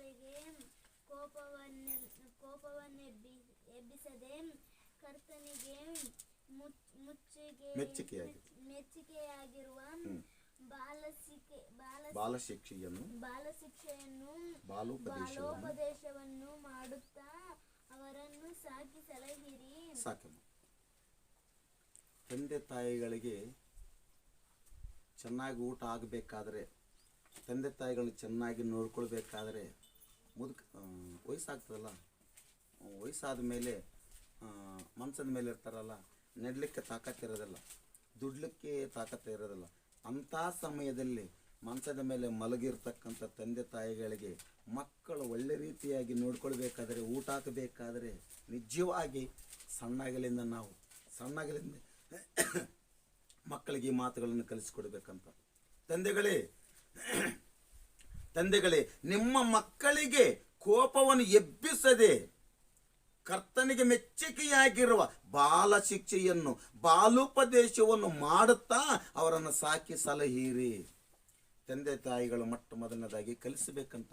ಕಡೆಗೆ ಎಬ್ಬಿಸದೆ ಕರ್ತನಿಗೆ ಮೆಚ್ಚುಗೆಯಾಗಿರುವ ಬಾಲಶಿಕ್ಷೆಯನ್ನು ಬಾಲೋಪದೇಶವನ್ನು ಮಾಡುತ್ತಾ ಅವರನ್ನು ಸಾಕಿ ಸಲಹಿರಿ. ತಂದೆ ತಾಯಿಗಳಿಗೆ ಚೆನ್ನಾಗಿ ಊಟ ಆಗಬೇಕಾದ್ರೆ, ತಂದೆ ತಾಯಿಗಳನ್ನ ಚೆನ್ನಾಗಿ ನೋಡ್ಕೊಳ್ಬೇಕಾದ್ರೆ ವಯಸ್ಸಾಗ್ತದಲ್ಲ, ವಯಸ್ಸಾದ ಮೇಲೆ ಮಂಚದ ಮೇಲೆ ಇರ್ತಾರಲ್ಲ, ನೆಡಲಿಕ್ಕೆ ತಾಕತ್ತಿರೋದಿಲ್ಲ, ದುಡ್ಲಿಕ್ಕೆ ತಾಕತ್ತು ಇರೋದಿಲ್ಲ. ಅಂಥ ಸಮಯದಲ್ಲಿ ಮಂಚದ ಮೇಲೆ ಮಲಗಿರ್ತಕ್ಕಂಥ ತಂದೆ ತಾಯಿಗಳಿಗೆ ಮಕ್ಕಳು ಒಳ್ಳೆ ರೀತಿಯಾಗಿ ನೋಡ್ಕೊಳ್ಬೇಕಾದ್ರೆ, ಊಟ ಹಾಕಬೇಕಾದ್ರೆ ನಿಜವಾಗಿ ಸಣ್ಣಗಲಿಂದ ಮಕ್ಕಳಿಗೆ ಈ ಮಾತುಗಳನ್ನು ಕಲಿಸಿಕೊಡ್ಬೇಕಂತ. ತಂದೆಗಳೇ ನಿಮ್ಮ ಮಕ್ಕಳಿಗೆ ಕೋಪವನ್ನು ಎಬ್ಬಿಸದೆ ಕರ್ತನಿಗೆ ಮೆಚ್ಚುಗೆಯಾಗಿರುವ ಬಾಲ ಶಿಕ್ಷೆಯನ್ನು ಬಾಲೋಪದೇಶವನ್ನು ಮಾಡುತ್ತಾ ಅವರನ್ನು ಸಾಕಿ ಸಲಹಿರಿ. ತಂದೆ ತಾಯಿಗಳು ಮೊದಲನೇದಾಗಿ ಕಲಿಸಬೇಕಂತ.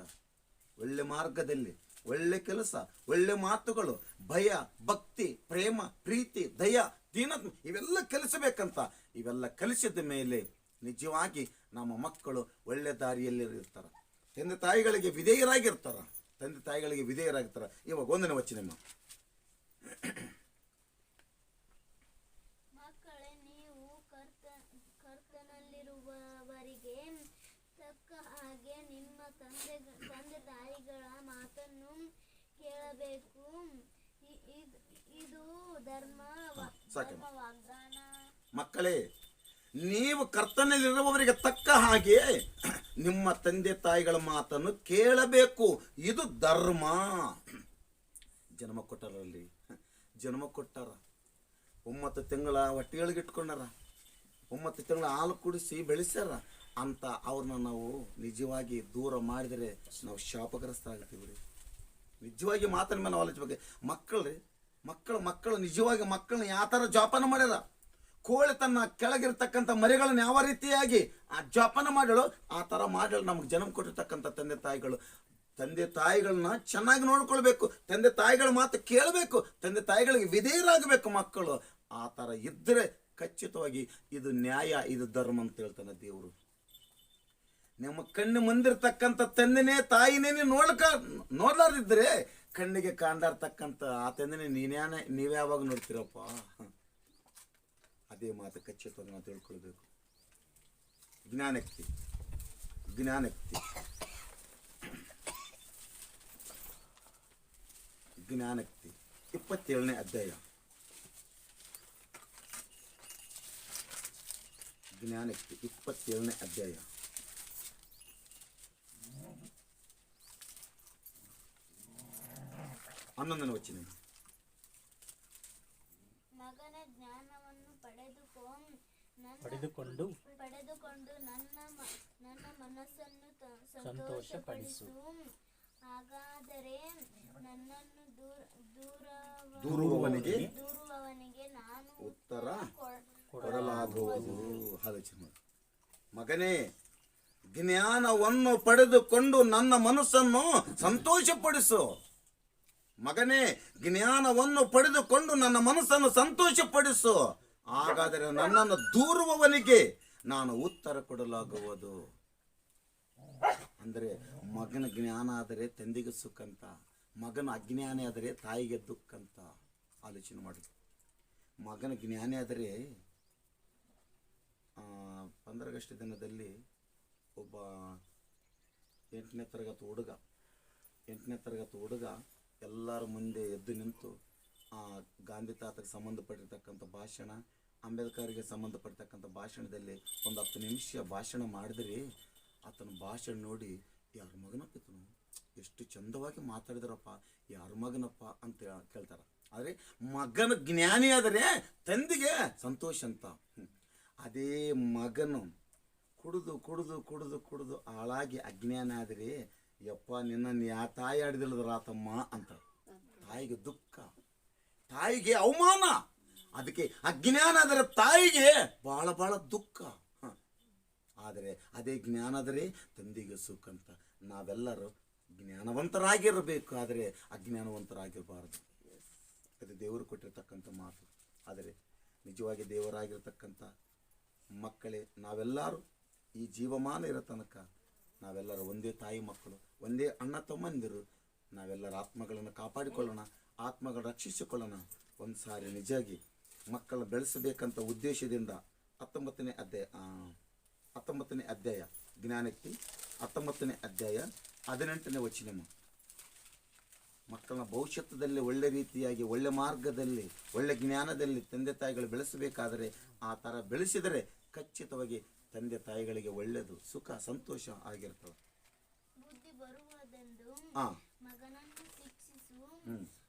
ಒಳ್ಳೆ ಮಾರ್ಗದಲ್ಲಿ ಒಳ್ಳೆ ಕೆಲಸ, ಒಳ್ಳೆ ಮಾತುಗಳು, ಭಯ, ಭಕ್ತಿ, ಪ್ರೇಮ, ಪ್ರೀತಿ, ದಯ, ದೀನತ್ವ ಇವೆಲ್ಲ ಕಲಿಸಬೇಕಂತ. ಇವೆಲ್ಲ ಕಲಿಸಿದ ಮೇಲೆ ನಿಜವಾಗಿ ನಮ್ಮ ಮಕ್ಕಳು ಒಳ್ಳೆ ದಾರಿಯಲ್ಲಿ ಇರ್ತಾರೆ. ತಂದೆ ತಾಯಿಗಳಿಗೆ ವಿಧೇಯರಾಗಿರ್ತಾರ. ಇವಾಗ 1ನೇ ವಚನ. ಮಕ್ಕಳೇ, ನೀವು ಕರ್ತನಲ್ಲಿರುವವರಿಗೆ ತಕ್ಕ ಹಾಗೆ ನಿಮ್ಮ ತಂದೆ ತಾಯಿಗಳ ಮಾತನ್ನು ಕೇಳಬೇಕು. ಇದು ಧರ್ಮ ವಾಗ್ದಾನ. ಮಕ್ಕಳೇ, ನೀವು ಕರ್ತನಲ್ಲಿರುವವರಿಗೆ ತಕ್ಕ ಹಾಗೆ ನಿಮ್ಮ ತಂದೆ ತಾಯಿಗಳ ಮಾತನ್ನು ಕೇಳಬೇಕು. ಇದು ಧರ್ಮ. ಜನ್ಮ ಕೊಟ್ಟಾರ, 9 ತಿಂಗಳ ಹೊಟ್ಟೆಯೊಳಗೆ ಇಟ್ಕೊಂಡಾರ, 9 ತಿಂಗಳ ಹಾಲು ಕುಡಿಸಿ ಬೆಳೆಸ್ಯಾರ ಅಂತ ಅವ್ರನ್ನ ನಾವು ನಿಜವಾಗಿ ದೂರ ಮಾಡಿದರೆ ನಾವು ಶಾಪಗ್ರಸ್ತ. ನಿಜವಾಗಿ ಮಾತನ್ನ ಮೇಲೆ ಆಲೋಚಿಸಬೇಕು. ಮಕ್ಕಳು ನಿಜವಾಗಿ ಮಕ್ಕಳನ್ನ ಯಾವ ಥರ ಜೋಪಾನ ಮಾಡ್ಯಾರ. ಕೋಳಿ ತನ್ನ ಕೆಳಗಿರ್ತಕ್ಕಂಥ ಮರಿಗಳನ್ನ ಯಾವ ರೀತಿಯಾಗಿ ಆ ಜೋಪಾನ ಮಾಡಲು ಆ ಥರ ಮಾಡಲು ನಮ್ಗೆ ಜನ್ಮ ಕೊಟ್ಟಿರ್ತಕ್ಕಂಥ ತಂದೆ ತಾಯಿಗಳನ್ನ ಚೆನ್ನಾಗಿ ನೋಡ್ಕೊಳ್ಬೇಕು. ತಂದೆ ತಾಯಿಗಳ ಮಾತು ಕೇಳಬೇಕು. ತಂದೆ ತಾಯಿಗಳಿಗೆ ವಿಧೇಯರಾಗಬೇಕು ಮಕ್ಕಳು. ಆ ಥರ ಇದ್ದರೆ ಖಚಿತವಾಗಿ ಇದು ನ್ಯಾಯ, ಇದು ಧರ್ಮ ಅಂತ ಹೇಳ್ತಾನೆ ದೇವರು. ನಿಮ್ಮ ಕಣ್ಣು ಮುಂದಿರ್ತಕ್ಕಂಥ ತಂದೆನೇ ತಾಯಿನೇ ನೋಡ್ಲಾರ್ದಿದ್ರೆ ಕಣ್ಣಿಗೆ ಕಾಣ್ಲಾರ್ತಕ್ಕಂಥ ಆ ತಂದೆನೇ ನೀವ್ಯಾವಾಗ ನೋಡ್ತೀರಪ್ಪ. ಅದೇ ಮಾತು ಖಚಿತವಾಗಿ ನಾವು ತಿಳ್ಕೊಳ್ಬೇಕು. ಜ್ಞಾನಕ್ತಿ 27ನೇ ಅಧ್ಯಾಯ. ಜ್ಞಾನಕ್ತಿ 27ನೇ ಅಧ್ಯಾಯ. ಹನ್ನೊಂದನೇ ವಚನ. ಮಗನ ಜ್ಞಾನವನ್ನು ಪಡೆದುಕೊಂಡು ನನ್ನ ಮನಸ್ಸನ್ನು ಸಂತೋಷಪಡಿಸು. ಹಾಗಾದರೆ ನನ್ನನ್ನು ದೂರುವವನಿಗೆ ನಾನು ಉತ್ತರ ಕೊಡಲಾಗುವುದು. ಮಗನೇ, ಜ್ಞಾನವನ್ನು ಪಡೆದುಕೊಂಡು ನನ್ನ ಮನಸ್ಸನ್ನು ಸಂತೋಷಪಡಿಸು. ಹಾಗಾದರೆ ನನ್ನನ್ನು ದೂರುವವನಿಗೆ ನಾನು ಉತ್ತರ ಕೊಡಲಾಗುವುದು. ಅಂದರೆ ಮಗನ ಜ್ಞಾನ ಆದರೆ ತಂದೆಗೆ ಸುಖ ಅಂತ, ಮಗನ ಅಜ್ಞಾನಿ ಆದರೆ ತಾಯಿಗೆ ದುಃಖ ಅಂತ ಆಲೋಚನೆ ಮಾಡಿ. ಮಗನ ಜ್ಞಾನಿ ಆದರೆ 15 ಆಗಸ್ಟ್ ದಿನದಲ್ಲಿ ಒಬ್ಬ 8ನೇ ತರಗತಿ ಹುಡುಗ ಎಲ್ಲರ ಮುಂದೆ ಎದ್ದು ನಿಂತು ಗಾಂಧಿ ತಾತಕ್ಕೆ ಸಂಬಂಧಪಟ್ಟಿರ್ತಕ್ಕಂಥ ಭಾಷಣ, ಅಂಬೇಡ್ಕರ್ಗೆ ಸಂಬಂಧಪಟ್ಟಿರ್ತಕ್ಕಂಥ ಭಾಷಣದಲ್ಲಿ ಒಂದು 10 ನಿಮಿಷ ಭಾಷಣ ಮಾಡಿದ್ರೆ ಆತನ ಭಾಷಣ ನೋಡಿ ಯಾರ ಮಗನಪ್ಪ ಇತನು, ಎಷ್ಟು ಚಂದವಾಗಿ ಮಾತಾಡಿದ್ರಪ್ಪ, ಯಾರ ಮಗನಪ್ಪ ಅಂತ ಕೇಳ್ತಾರೆ. ಆದರೆ ಮಗನ ಜ್ಞಾನಿ ಆದರೆ ತಂದೆಗೆ ಸಂತೋಷ ಅಂತ. ಅದೇ ಮಗನು ಕುಡಿದು ಕುಡಿದು ಕುಡಿದು ಕುಡಿದು ಹಾಳಾಗಿ ಅಜ್ಞಾನ ಆದರೆ ಯಪ್ಪ ನಿನ್ನನ್ನು ಯಾ ತಾಯಿ ಆಡಿದಿಲ್ಲದ್ರಾತಮ್ಮ ಅಂತ ತಾಯಿಗೆ ದುಃಖ, ತಾಯಿಗೆ ಅವಮಾನ. ಅದಕ್ಕೆ ಅಜ್ಞಾನ ಆದರೆ ತಾಯಿಗೆ ಬಹಳ ಬಹಳ ದುಃಖ. ಆದರೆ ಅದೇ ಜ್ಞಾನ ಆದರೆ ತಂದೆಗೆ ಸುಖ ಅಂತ. ನಾವೆಲ್ಲರೂ ಜ್ಞಾನವಂತರಾಗಿರಬೇಕು, ಆದರೆ ಅಜ್ಞಾನವಂತರಾಗಿರಬಾರದು. ಅದು ದೇವರು ಕೊಟ್ಟಿರ್ತಕ್ಕಂಥ ಮಾತು. ಆದರೆ ನಿಜವಾಗಿ ದೇವರಾಗಿರ್ತಕ್ಕಂಥ ಮಕ್ಕಳೇ ನಾವೆಲ್ಲರೂ ಈ ಜೀವಮಾನ ಇರೋ ತನಕ ನಾವೆಲ್ಲರೂ ಒಂದೇ ತಾಯಿ ಮಕ್ಕಳು, ಒಂದೇ ಅಣ್ಣ ತಮ್ಮಂದಿರು. ನಾವೆಲ್ಲರ ಆತ್ಮಗಳನ್ನು ಕಾಪಾಡಿಕೊಳ್ಳೋಣ, ಆತ್ಮಗಳನ್ನು ರಕ್ಷಿಸಿಕೊಳ್ಳೋಣ. ಒಂದು ಸಾರಿ ನಿಜವಾಗಿ ಮಕ್ಕಳನ್ನ ಬೆಳೆಸಬೇಕಂತ ಉದ್ದೇಶದಿಂದ 19ನೇ ಅಧ್ಯಾಯ ಜ್ಞಾನಕ್ಕೆ 19ನೇ ಅಧ್ಯಾಯ 18ನೇ ವಚನ. ಮಕ್ಕಳನ್ನ ಭವಿಷ್ಯದಲ್ಲಿ ಒಳ್ಳೆ ರೀತಿಯಾಗಿ ಒಳ್ಳೆ ಮಾರ್ಗದಲ್ಲಿ ಒಳ್ಳೆ ಜ್ಞಾನದಲ್ಲಿ ತಂದೆ ತಾಯಿಗಳು ಬೆಳೆಸಬೇಕಾದರೆ ಆ ಥರ ಬೆಳೆಸಿದರೆ ಖಚಿತವಾಗಿ ತಂದೆ ತಾಯಿಗಳಿಗೆ ಒಳ್ಳೆಯದು, ಸುಖ ಸಂತೋಷ ಆಗಿರ್ತವೆ. ಬುದ್ಧಿ ಬರುವುದೆಂದು ಮಗನನ್ನು ಶಿಕ್ಷಿಸು,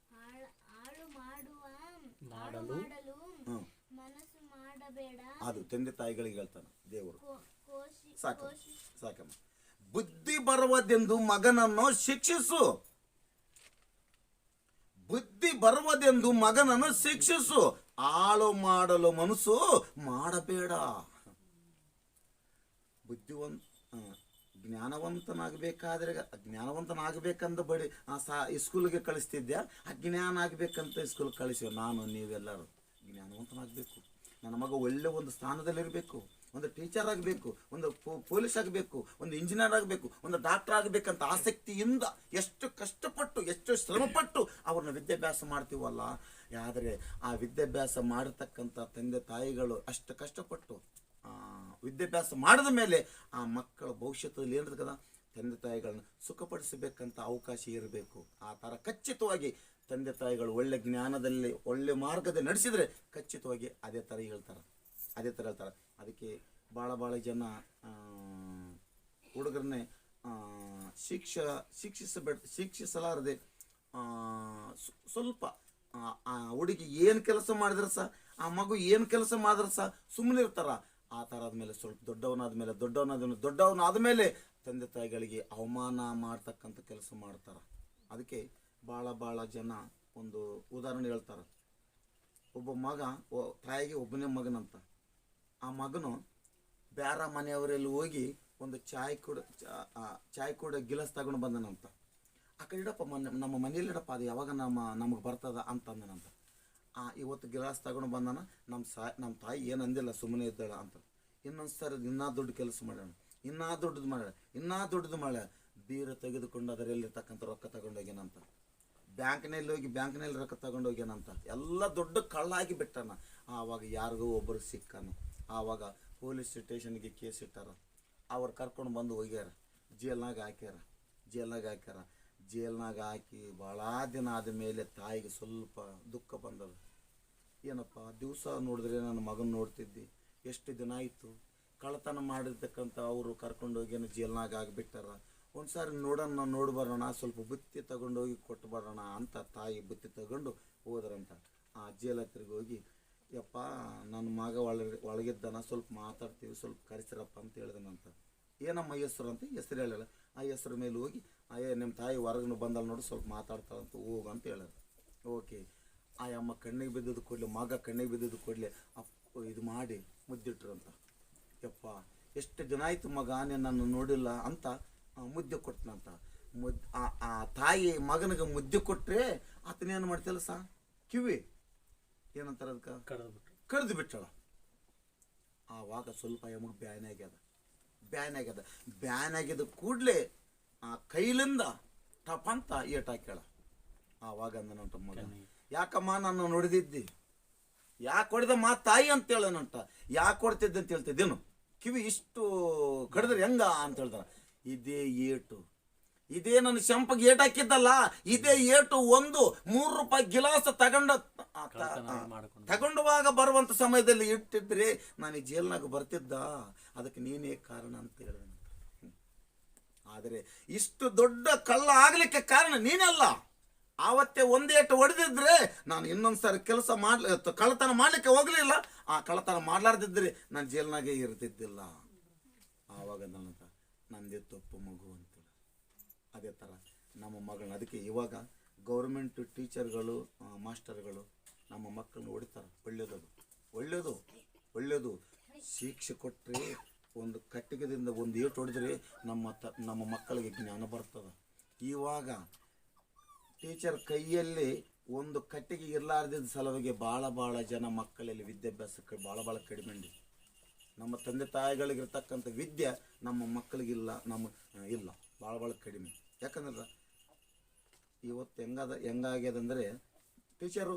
ಹಾಳು ಮಾಡಲು ಮನಸ್ಸು ಮಾಡಬೇಡ. ಅದು ತಂದೆ ತಾಯಿಗಳಿಗೆ ಹೇಳ್ತಾನೆ ದೇವರು. ಸಾಕಮ್ಮ. ಬುದ್ಧಿ ಬರುವುದೆಂದು ಮಗನನ್ನು ಶಿಕ್ಷಿಸು, ಬುದ್ಧಿ ಬರುವುದೆಂದು ಮಗನನ್ನು ಶಿಕ್ಷಿಸು, ಹಾಳು ಮಾಡಲು ಮನಸ್ಸು ಮಾಡಬೇಡ. ಜ್ಞಾನವಂತನಾಗಬೇಕಾದ್ರೆ ಜ್ಞಾನವಂತನಾಗಬೇಕಂದ ಬಡಿ ಸ್ಕೂಲ್ಗೆ ಕಳಿಸ್ತಿದ್ದೆ, ಅಜ್ಞಾನ ಆಗಬೇಕಂತ ಸ್ಕೂಲ್ ಕಳಿಸಿವ. ನಾನು ನೀವೆಲ್ಲರೂ ಜ್ಞಾನವಂತನಾಗಬೇಕು. ನನ್ನ ಮಗ ಒಳ್ಳೆ ಒಂದು ಸ್ಥಾನದಲ್ಲಿರಬೇಕು, ಒಂದು ಟೀಚರ್ ಆಗಬೇಕು, ಒಂದು ಪೊಲೀಸ್ ಆಗಬೇಕು, ಒಂದು ಇಂಜಿನಿಯರ್ ಆಗಬೇಕು, ಒಂದು ಡಾಕ್ಟರ್ ಆಗಬೇಕಂತ ಆಸಕ್ತಿಯಿಂದ ಎಷ್ಟು ಕಷ್ಟಪಟ್ಟು ಎಷ್ಟು ಶ್ರಮಪಟ್ಟು ಅವ್ರನ್ನ ವಿದ್ಯಾಭ್ಯಾಸ ಮಾಡ್ತೀವಲ್ಲ. ಆದರೆ ಆ ವಿದ್ಯಾಭ್ಯಾಸ ಮಾಡಿರ್ತಕ್ಕಂಥ ತಂದೆ ತಾಯಿಗಳು ಅಷ್ಟು ಕಷ್ಟಪಟ್ಟು ವಿದ್ಯಾಭ್ಯಾಸ ಮಾಡಿದ ಮೇಲೆ ಆ ಮಕ್ಕಳ ಭವಿಷ್ಯದಲ್ಲಿ ಏನಿರ್ತದ ತಂದೆ ತಾಯಿಗಳನ್ನ ಸುಖಪಡಿಸಬೇಕಂತ ಅವಕಾಶ ಇರಬೇಕು. ಆ ಥರ ಖಚಿತವಾಗಿ ತಂದೆ ತಾಯಿಗಳು ಒಳ್ಳೆ ಜ್ಞಾನದಲ್ಲಿ ಒಳ್ಳೆ ಮಾರ್ಗದಲ್ಲಿ ನಡೆಸಿದರೆ ಖಚಿತವಾಗಿ ಅದೇ ಥರ ಹೇಳ್ತಾರೆ. ಅದಕ್ಕೆ ಭಾಳ ಜನ ಹುಡುಗರನ್ನೇ ಶಿಕ್ಷಿಸಲಾರದೆ ಸ್ವಲ್ಪ ಆ ಹುಡುಗಿ ಏನು ಕೆಲಸ ಮಾಡಿದ್ರೆ ಸಹ ಆ ಮಗು ಏನು ಕೆಲಸ ಮಾಡಿದ್ರೆ ಸಹ ಸುಮ್ಮನೆ ಇರ್ತಾರ. ಆ ಥರ ಆದಮೇಲೆ ಸ್ವಲ್ಪ ದೊಡ್ಡವನಾದ್ಮೇಲೆ ತಂದೆ ತಾಯಿಗಳಿಗೆ ಅವಮಾನ ಮಾಡ್ತಕ್ಕಂಥ ಕೆಲಸ ಮಾಡ್ತಾರೆ. ಅದಕ್ಕೆ ಭಾಳ ಜನ ಒಂದು ಉದಾಹರಣೆ ಹೇಳ್ತಾರೆ. ಒಬ್ಬ ಮಗ ತಾಯಿಗೆ ಒಬ್ಬನೇ ಮಗನಂತ. ಆ ಮಗನು ಬೇರೆ ಮನೆಯವರಲ್ಲಿ ಹೋಗಿ ಒಂದು ಚಾಯ್ ಕೂಡ ಗಿಲಾಸ್ ತಗೊಂಡು ಬಂದನಂತ. ಆ ಕಡೆ ಇಡಪ್ಪ ನಮ್ಮ ಮನೆಯಲ್ಲಿ ಇಡಪ್ಪ, ಅದು ಯಾವಾಗ ನಮಗೆ ಬರ್ತದ ಅಂತಂದನಂತ. ಇವತ್ತು ಗಿಲಾಸ್ ತಗೊಂಡು ಬಂದನ. ನಮ್ಮ ತಾಯಿ ಏನು ಅಂದಿಲ್ಲ, ಸುಮ್ಮನೆ ಇದ್ದಾಳ ಅಂತ. ಇನ್ನೊಂದು ಸರಿ ಇನ್ನೂ ದೊಡ್ಡ ಕೆಲಸ ಮಾಡ್ಯಾನ, ಇನ್ನೂ ದೊಡ್ಡದು ಮಾಡ್ಯ. ಬೀರ ತೆಗೆದುಕೊಂಡು ಅದರಲ್ಲಿರ್ತಕ್ಕಂಥ ರೊಕ್ಕ ತಗೊಂಡೋಗ್ಯಾನಂತ. ಬ್ಯಾಂಕ್ನಲ್ಲಿ ರೊಕ್ಕ ತಗೊಂಡೋಗ್ಯಾನಂತ. ಎಲ್ಲ ದೊಡ್ಡ ಕಳ್ಳಾಗಿ ಬಿಟ್ಟಾನ. ಆವಾಗ ಯಾರಿಗೂ ಒಬ್ಬರು ಸಿಕ್ಕಾನ. ಆವಾಗ ಪೊಲೀಸ್ ಸ್ಟೇಷನ್ಗೆ ಕೇಸ್ ಇಟ್ಟಾರ. ಅವ್ರು ಕರ್ಕೊಂಡು ಬಂದು ಹೋಗ್ಯಾರ, ಜೇಲ್ನಾಗ ಹಾಕ್ಯಾರ. ಜೇಲ್ನಾಗ ಹಾಕಿ ಭಾಳ ದಿನ ಆದ ಮೇಲೆ ತಾಯಿಗೆ ಸ್ವಲ್ಪ ದುಃಖ ಬಂದದ. ಏನಪ್ಪ ದಿವಸ ನೋಡಿದ್ರೆ ನನ್ನ ಮಗನ ನೋಡ್ತಿದ್ದಿ, ಎಷ್ಟು ದಿನ ಆಯಿತು, ಕಳ್ಳತನ ಮಾಡಿರ್ತಕ್ಕಂಥ ಅವರು ಕರ್ಕೊಂಡೋಗೇನು ಜೇಲ್ನಾಗ ಆಗಿಬಿಟ್ಟಾರ. ಒಂದು ಸಾರಿ ನೋಡಿ ಬರೋಣ, ಸ್ವಲ್ಪ ಬುತ್ತಿ ತಗೊಂಡೋಗಿ ಕೊಟ್ಟು ಬರೋಣ ಅಂತ ತಾಯಿ ಬುತ್ತಿ ತಗೊಂಡು ಹೋದ್ರಂತ. ಆ ಜೇಲ್ ಹತ್ತಿರಗೆ ಹೋಗಿ, ಯಪ್ಪ ನನ್ನ ಮಗ ಒಳಗಿದ್ದಾನ, ಸ್ವಲ್ಪ ಮಾತಾಡ್ತೀವಿ, ಸ್ವಲ್ಪ ಕರೆಸಿರಪ್ಪ ಅಂತ ಹೇಳಿದನಂತ. ಏನಮ್ಮ ಹೆಸರು ಅಂತ ಹೆಸರು ಹೇಳಿಲ್ಲ. ಆ ಹೆಸರು ಮೇಲೆ ಹೋಗಿ, ನಿಮ್ಮ ತಾಯಿ ಹೊರಗನು ಬಂದಲ್ಲ ನೋಡಿ, ಸ್ವಲ್ಪ ಮಾತಾಡ್ತಾಳಂತ, ಹೋಗು ಅಂತ ಹೇಳೋದು. ಓಕೆ. ಆ ಅಮ್ಮ ಕಣ್ಣಿಗೆ ಬಿದ್ದದ್ದು ಕೊಡಲಿ, ಮಗ ಕಣ್ಣಿಗೆ ಬಿದ್ದದ್ದು ಕೊಡಲಿ ಇದು ಮಾಡಿ ಮುದ್ದಿಟ್ರಂತ. ಯಪ್ಪ ಎಷ್ಟು ದಿನ ಆಯಿತು ಮಗ ನನ್ನ ನೋಡಿಲ್ಲ ಅಂತ ಮುದ್ದೆ ಕೊಟ್ಟನಂತ. ಆ ತಾಯಿ ಮಗನಿಗೆ ಮುದ್ದೆ ಕೊಟ್ಟರೆ ಆತನೇನು ಮಾಡ್ತಿಲ್ಲ ಕಿವಿ ಏನಂತಾರೆ ಅದಕ್ಕೆ ಕಡ್ದು ಬಿಟ್ಟಳ. ಆವಾಗ ಸ್ವಲ್ಪ ಎಮಗೆ ಬ್ಯಾನ್ ಆಗ್ಯದ ಕೂಡಲೇ ಆ ಕೈಲಿಂದ ಟಪ್ ಅಂತ ಏಟ್ ಹಾಕ್ಯಾಳ. ಆವಾಗ ಅಂದನಂಟ ಮಗ, ಯಾಕಮ್ಮ ನಾನು ನೋಡಿದಿದ್ದಿ, ಯಾಕೆ ಹೊಡೆದ ತಾಯಿ ಅಂತ ಹೇಳನಂಟ. ಯಾಕೆ ಹೊಡ್ತಿದ್ದೆ ಅಂತ ಹೇಳ್ತಿದ್ದೇನು, ಕಿವಿ ಇಷ್ಟು ಕಡಿದ್ರೆ ಹೆಂಗ ಅಂತ ಹೇಳ್ತಾರ. ಇದೇ ನನ್ನ ಶಂಪಗೆ ಏಟ್ ಹಾಕಿದ್ದಲ್ಲ, ಇದೇ ಏಟು. ಒಂದು 3 ರೂಪಾಯಿ ಗಿಲಾಸ್ ತಗೊಂಡುವಾಗ ಬರುವಂತ ಸಮಯದಲ್ಲಿ ಇಟ್ಟಿದ್ರೆ ನಾನು ಜೇಲ್ನಾಗ ಬರ್ತಿದ್ದ, ಅದಕ್ಕೆ ನೀನೇ ಕಾರಣ ಅಂತ ಹೇಳಿದ. ಆದರೆ ಇಷ್ಟು ದೊಡ್ಡ ಕಳ್ಳ ಆಗ್ಲಿಕ್ಕೆ ಕಾರಣ ನೀನಲ್ಲ. ಆವತ್ತೇ ಒಂದೇಟು ಹೊಡೆದಿದ್ರೆ ನಾನು ಇನ್ನೊಂದ್ಸರಿ ಕಳ್ಳತನ ಮಾಡ್ಲಿಕ್ಕೆ ಹೋಗ್ಲಿಲ್ಲ. ಆ ಕಳ್ಳತನ ಮಾಡ್ಲಾರ್ದಿದ್ರೆ ನಾನು ಜೇಲ್ನಾಗೆ ಇರ್ತಿದ್ದಿಲ್ಲ. ಆವಾಗ ನಂದೇ ತಪ್ಪು ಮಗು ಅಂತ. ಅದೇ ಥರ ನಮ್ಮ ಮಗಳನ್ನ, ಅದಕ್ಕೆ ಇವಾಗ ಗೌರ್ಮೆಂಟ್ ಟೀಚರ್ಗಳು ಮಾಸ್ಟರ್ಗಳು ನಮ್ಮ ಮಕ್ಕಳನ್ನ ಹೊಡಿತಾರೆ. ಒಳ್ಳೆಯದು ಶಿಕ್ಷೆ ಕೊಟ್ಟರೆ, ಒಂದು ಕಟ್ಟಿಗೆದಿಂದ ಒಂದು ಏಟು ಹೊಡೆದ್ರೆ ನಮ್ಮ ಮಕ್ಕಳಿಗೆ ಜ್ಞಾನ ಬರ್ತದೆ. ಇವಾಗ ಟೀಚರ್ ಕೈಯಲ್ಲಿ ಒಂದು ಕಟ್ಟಿಗೆ ಇರಲಾರ್ದಿದ್ದ ಸಲುವಾಗಿ ಭಾಳ ಜನ ಮಕ್ಕಳಲ್ಲಿ ವಿದ್ಯಾಭ್ಯಾಸಕ್ಕೆ ಭಾಳ ಕಡಿಮೆ ಉಂಟು. ನಮ್ಮ ತಂದೆ ತಾಯಿಗಳಿಗಿರ್ತಕ್ಕಂಥ ವಿದ್ಯೆ ನಮ್ಮ ಮಕ್ಕಳಿಗಿಲ್ಲ, ಇಲ್ಲ, ಭಾಳ ಕಡಿಮೆ. ಯಾಕಂದ್ರೆ ಇವತ್ತು ಹೆಂಗಾಗ್ಯದಂದರೆ ಟೀಚರು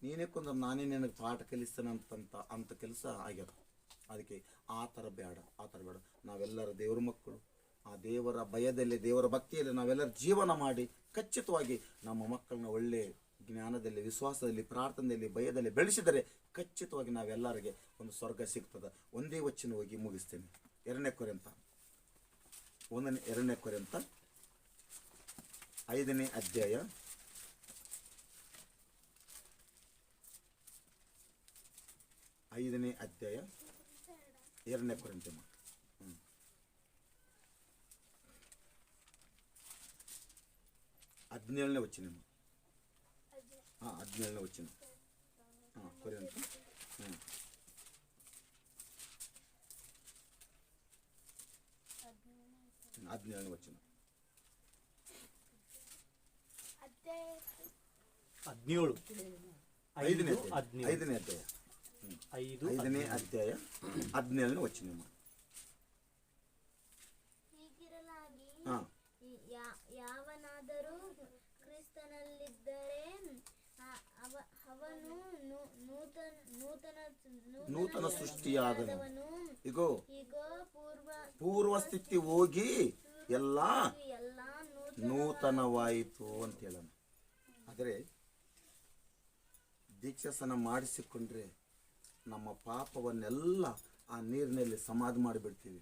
ನೀನೇ ಕೊಂದ್ರೆ ನಾನೇ ನಿನಗೆ ಪಾಠ ಕಲಿಸ್ತೇನಂತ ಕೆಲಸ ಆಗ್ಯದ. ಅದಕ್ಕೆ ಆ ಥರ ಬೇಡ. ನಾವೆಲ್ಲರ ದೇವ್ರ ಮಕ್ಕಳು. ಆ ದೇವರ ಭಯದಲ್ಲಿ, ದೇವರ ಭಕ್ತಿಯಲ್ಲಿ ನಾವೆಲ್ಲರೂ ಜೀವನ ಮಾಡಿ ಖಚಿತವಾಗಿ ನಮ್ಮ ಮಕ್ಕಳನ್ನ ಒಳ್ಳೆ ಜ್ಞಾನದಲ್ಲಿ, ವಿಶ್ವಾಸದಲ್ಲಿ, ಪ್ರಾರ್ಥನೆಯಲ್ಲಿ, ಭಯದಲ್ಲಿ ಬೆಳೆಸಿದರೆ ಖಚಿತವಾಗಿ ನಾವೆಲ್ಲರಿಗೆ ಒಂದು ಸ್ವರ್ಗ ಸಿಗ್ತದೆ. ಒಂದೇ ವಚನ ಹೋಗಿ ಮುಗಿಸ್ತೇನೆ. 2 ಕೊರಿಂಥ 5ನೇ ಅಧ್ಯಾಯ 2ನೇ ಕೊರಿಂಥ 17ನೇ ವಚನ. 17ನೇ ವಚನ. ಕೊರಿಂಥ 17ನೇ ವಚನ. 5ನೇ ಅಧ್ಯಾಯ 17ನೇ ವಚನ. ಹೀಗಿರಲಾಗಿ ಯಾವನಾದರೂ ಕ್ರಿಸ್ತನಲ್ಲಿದ್ದರೆ ಅವನು ನೂತನ ಸೃಷ್ಟಿಯಾದವನು. ಇಗೋ ಪೂರ್ವ ಸ್ಥಿತಿ ಹೋಗಿ ಎಲ್ಲ ನೂತನವಾಯಿತು ಅಂತ ಹೇಳೋಣ. ಆದರೆ ದೀಕ್ಷಾಸನ ಮಾಡಿಸಿಕೊಂಡ್ರೆ ನಮ್ಮ ಪಾಪವನ್ನೆಲ್ಲ ಆ ನೀರಿನಲ್ಲಿ ಸಮಾಧಿ ಮಾಡಿಬಿಡ್ತೀವಿ.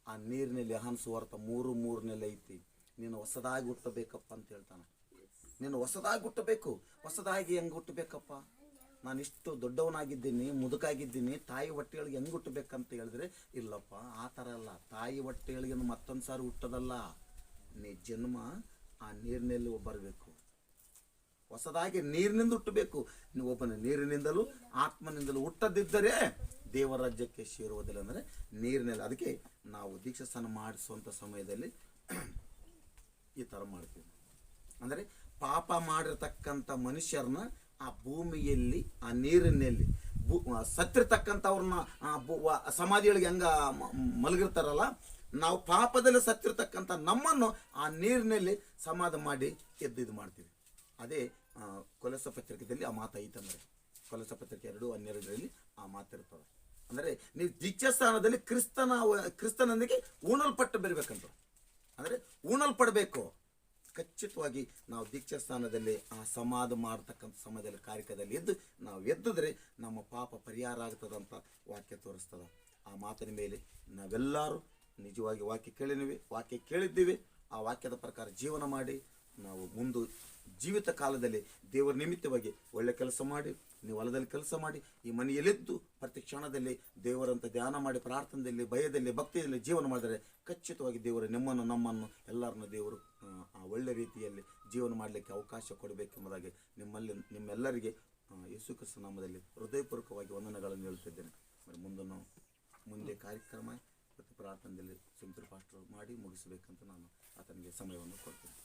ಆ ನೀರಿನಲ್ಲಿ ಯೆಹೋವನ ಸುವಾರ್ತೆ 3:3 ಐತಿ. ನೀನು ಹೊಸದಾಗಿ ಹುಟ್ಟಬೇಕಪ್ಪ ಅಂತ ಹೇಳ್ತಾನೆ. ನೀನು ಹೊಸದಾಗಿ ಹುಟ್ಟಬೇಕು. ಹೊಸದಾಗಿ ಹೆಂಗೆ ಹುಟ್ಟಬೇಕಪ್ಪ? ನಾನು ಇಷ್ಟು ದೊಡ್ಡವನಾಗಿದ್ದೀನಿ, ಮುದುಕಾಗಿದ್ದೀನಿ, ತಾಯಿ ಹೊಟ್ಟೆಯೊಳಗೆ ಹೆಂಗೆ ಹುಟ್ಟಬೇಕಂತ ಹೇಳಿದ್ರೆ, ಇಲ್ಲಪ್ಪ, ಆ ಥರ ಅಲ್ಲ. ತಾಯಿ ಹೊಟ್ಟೆಯೊಳಗೆ ಮತ್ತೊಂದು ಸಾರಿ ಹುಟ್ಟೋದಲ್ಲ. ನೀ ಜನ್ಮ ಆ ನೀರಿನಲ್ಲಿ ಬರಬೇಕು. ಹೊಸದಾಗಿ ನೀರಿನಿಂದ ಹುಟ್ಟಬೇಕು. ನೀವು ಒಬ್ಬನ ನೀರಿನಿಂದಲೂ ಆತ್ಮನಿಂದಲೂ ಹುಟ್ಟದಿದ್ದರೆ ದೇವರ ರಾಜ್ಯಕ್ಕೆ ಸೇರುವುದಿಲ್ಲ. ಅಂದರೆ ನೀರಿನಲ್ಲಿ. ಅದಕ್ಕೆ ನಾವು ದೀಕ್ಷಾಸ್ನಾನ ಮಾಡಿಸುವಂಥ ಸಮಯದಲ್ಲಿ ಈ ಥರ ಮಾಡ್ತೀವಿ. ಅಂದರೆ ಪಾಪ ಮಾಡಿರ್ತಕ್ಕಂಥ ಮನುಷ್ಯರನ್ನ ಆ ಭೂಮಿಯಲ್ಲಿ, ಆ ನೀರಿನಲ್ಲಿ ಸತ್ತಿರ್ತಕ್ಕಂಥವ್ರನ್ನ ಸಮಾಧಿಯೊಳಗೆ ಹೆಂಗ ಮಲಗಿರ್ತಾರಲ್ಲ, ನಾವು ಪಾಪದಲ್ಲಿ ಸತ್ತಿರ್ತಕ್ಕಂಥ ನಮ್ಮನ್ನು ಆ ನೀರಿನಲ್ಲಿ ಸಮಾಧಿ ಮಾಡಿ ಎದ್ದು ಮಾಡ್ತೀವಿ. ಅದೇ ಕೊಲೊಸ್ಸೆ ಪತ್ರಿಕೆಯಲ್ಲಿ ಆ ಮಾತು ಐತಂದರೆ, ಕೊಲೊಸ್ಸೆ ಪತ್ರಿಕೆ 2:12 ಆ ಮಾತಿರ್ತದೆ. ಅಂದರೆ ನೀವು ದೀಕ್ಷಾಸ್ಥಾನದಲ್ಲಿ ಕ್ರಿಸ್ತನೊಂದಿಗೆ ಉಣಲ್ಪಟ್ಟು ಬರಬೇಕಂತ. ಅಂದರೆ ಉಣಲ್ಪಡಬೇಕು. ಖಚಿತವಾಗಿ ನಾವು ದೀಕ್ಷಾಸ್ಥಾನದಲ್ಲಿ ಆ ಸಮಾಧಿ ಮಾಡ್ತಕ್ಕಂಥ ಸಮಯದಲ್ಲಿ ಕಾರ್ಯಕ್ರಮದಲ್ಲಿ ನಾವು ಎದ್ದಿದ್ರೆ ನಮ್ಮ ಪಾಪ ಪರಿಹಾರ ಆಗ್ತದಂತ ವಾಕ್ಯ ತೋರಿಸ್ತದೆ. ಆ ಮಾತಿನ ಮೇಲೆ ನಾವೆಲ್ಲರೂ ನಿಜವಾಗಿ ವಾಕ್ಯ ಕೇಳಿದ್ದೀವಿ. ಆ ವಾಕ್ಯದ ಪ್ರಕಾರ ಜೀವನ ಮಾಡಿ ನಾವು ಮುಂದೆ ಜೀವಿತ ಕಾಲದಲ್ಲಿ ದೇವರ ನಿಮಿತ್ತವಾಗಿ ಒಳ್ಳೆ ಕೆಲಸ ಮಾಡಿ, ನೀವು ಹೊಲದಲ್ಲಿ ಕೆಲಸ ಮಾಡಿ, ಈ ಮನೆಯಲ್ಲಿದ್ದು ಪ್ರತಿ ಕ್ಷಣದಲ್ಲಿ ದೇವರಂತ ಧ್ಯಾನ ಮಾಡಿ, ಪ್ರಾರ್ಥನೆಯಲ್ಲಿ, ಭಯದಲ್ಲಿ, ಭಕ್ತಿಯಲ್ಲಿ ಜೀವನ ಮಾಡಿದರೆ ಖಚಿತವಾಗಿ ದೇವರು ನಮ್ಮನ್ನು ಎಲ್ಲರನ್ನ ದೇವರು ಆ ಒಳ್ಳೆ ರೀತಿಯಲ್ಲಿ ಜೀವನ ಮಾಡಲಿಕ್ಕೆ ಅವಕಾಶ ಕೊಡಬೇಕೆಂಬುದಾಗಿ ನಿಮ್ಮೆಲ್ಲರಿಗೆ ಯೇಸು ಕ್ರಿಸ್ತ ನಾಮದಲ್ಲಿ ಹೃದಯಪೂರ್ವಕವಾಗಿ ವಂದನೆಗಳನ್ನು ಹೇಳ್ತಿದ್ದೇನೆ. ಮುಂದೆ ಕಾರ್ಯಕ್ರಮ ಮತ್ತು ಪ್ರಾರ್ಥನೆಯಲ್ಲಿ ಸುಮಿತ್ರ ಪಾಸ್ಟರ್ ಮಾಡಿ ಮುಗಿಸಬೇಕಂತ ನಾನು ಆತನಿಗೆ ಸಮಯವನ್ನು ಕೊಡ್ತೇನೆ.